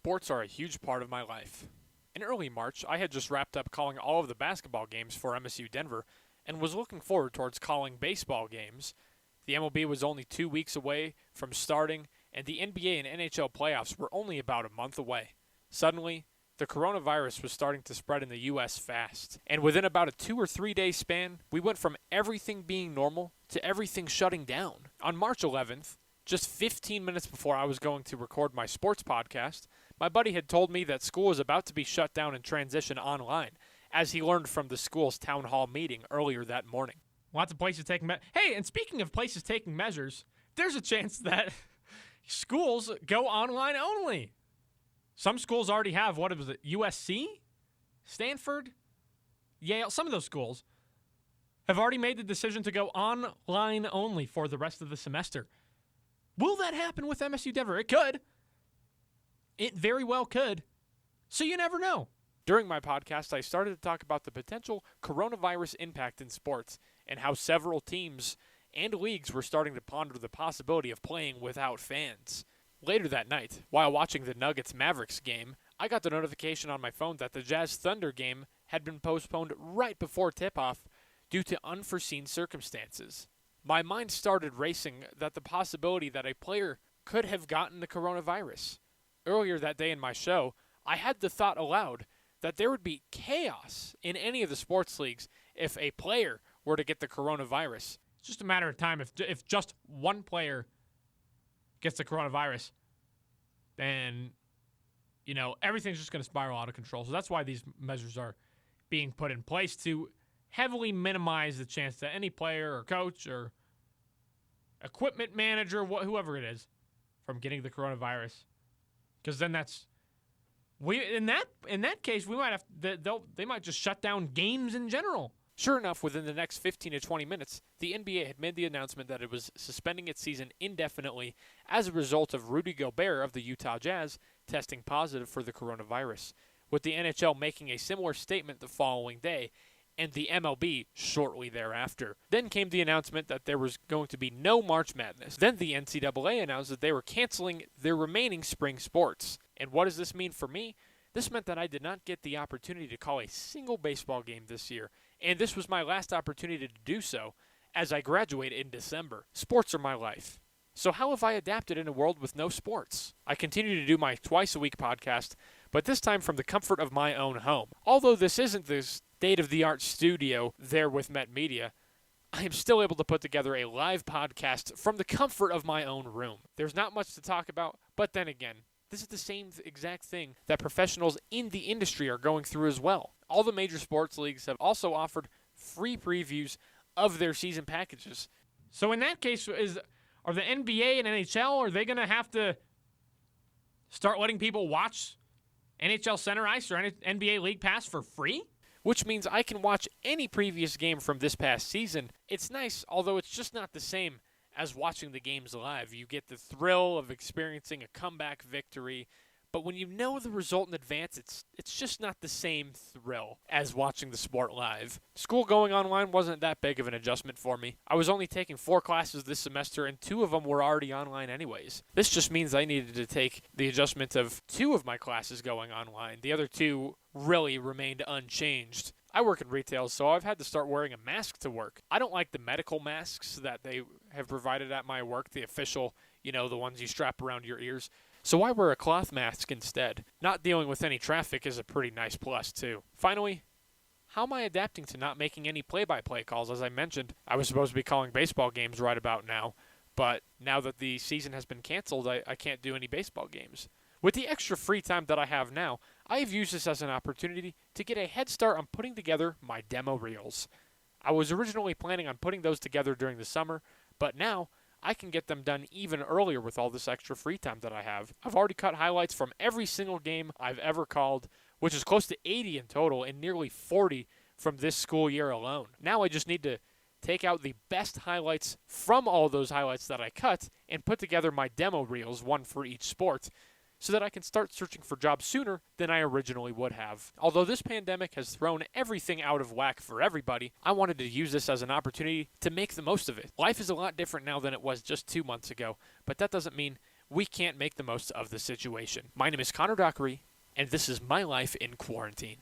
Sports are a huge part of my life. In early March, I had just wrapped up calling all of the basketball games for MSU Denver and was looking forward towards calling baseball games. The MLB was only 2 weeks away from starting, and the NBA and NHL playoffs were only about a month away. Suddenly, the coronavirus was starting to spread in the U.S. fast, and within about a 2 or 3 day span, we went from everything being normal to everything shutting down. On March 11th, just 15 minutes before I was going to record my sports podcast, my buddy had told me that school was about to be shut down and transition online, as he learned from the school's town hall meeting earlier that morning. Lots of places taking Hey, and speaking of places taking measures, there's a chance that schools go online only. Some schools already have, what was it, USC? Stanford? Yale? Some of those schools have already made the decision to go online only for the rest of the semester. Will that happen with MSU Denver? It could. It very well could. So you never know. During my podcast, I started to talk about the potential coronavirus impact in sports and how several teams and leagues were starting to ponder the possibility of playing without fans. Later that night, while watching the Nuggets-Mavericks game, I got the notification on my phone that the Jazz-Thunder game had been postponed right before tip-off due to unforeseen circumstances. My mind started racing that the possibility that a player could have gotten the coronavirus. Earlier that day in my show, I had the thought aloud that there would be chaos in any of the sports leagues if a player were to get the coronavirus. It's just a matter of time. If just one player gets the coronavirus, then, everything's just going to spiral out of control. So that's why these measures are being put in place, to heavily minimize the chance that any player or coach or equipment manager, whoever it is, from getting the coronavirus. Because then in that case, we might have they might just shut down games in general. Sure enough, within the next 15 to 20 minutes, the NBA had made the announcement that it was suspending its season indefinitely as a result of Rudy Gobert of the Utah Jazz testing positive for the coronavirus, with the NHL making a similar statement the following day, and the MLB shortly thereafter. Then came the announcement that there was going to be no March Madness. Then the NCAA announced that they were canceling their remaining spring sports. And what does this mean for me? This meant that I did not get the opportunity to call a single baseball game this year, and this was my last opportunity to do so as I graduate in December. Sports are my life. So how have I adapted in a world with no sports? I continue to do my twice-a-week podcast, but this time from the comfort of my own home. Although this isn't the state-of-the-art studio there with Met Media, I am still able to put together a live podcast from the comfort of my own room. There's not much to talk about, but then again, this is the same exact thing that professionals in the industry are going through as well. All the major sports leagues have also offered free previews of their season packages. So in that case, are the NBA and NHL, are they going to have to start letting people watch NHL Center Ice or NBA League Pass for free? Which means I can watch any previous game from this past season. It's nice, although it's just not the same as watching the games live. You get the thrill of experiencing a comeback victory, but when you know the result in advance, it's just not the same thrill as watching the sport live. School going online wasn't that big of an adjustment for me. I was only taking 4 classes this semester, and 2 of them were already online anyways. This just means I needed to take the adjustment of 2 of my classes going online. The other 2 really remained unchanged. I work in retail, so I've had to start wearing a mask to work. I don't like the medical masks that they have provided at my work, the official, the ones you strap around your ears. So I wear a cloth mask instead. Not dealing with any traffic is a pretty nice plus, too. Finally, how am I adapting to not making any play-by-play calls? As I mentioned, I was supposed to be calling baseball games right about now, but now that the season has been canceled, I can't do any baseball games. With the extra free time that I have now, I have used this as an opportunity to get a head start on putting together my demo reels. I was originally planning on putting those together during the summer, but now I can get them done even earlier with all this extra free time that I have. I've already cut highlights from every single game I've ever called, which is close to 80 in total and nearly 40 from this school year alone. Now I just need to take out the best highlights from all those highlights that I cut and put together my demo reels, one for each sport, so that I can start searching for jobs sooner than I originally would have. Although this pandemic has thrown everything out of whack for everybody, I wanted to use this as an opportunity to make the most of it. Life is a lot different now than it was just 2 months ago, but that doesn't mean we can't make the most of the situation. My name is Connor Dockery, and this is My Life in Quarantine.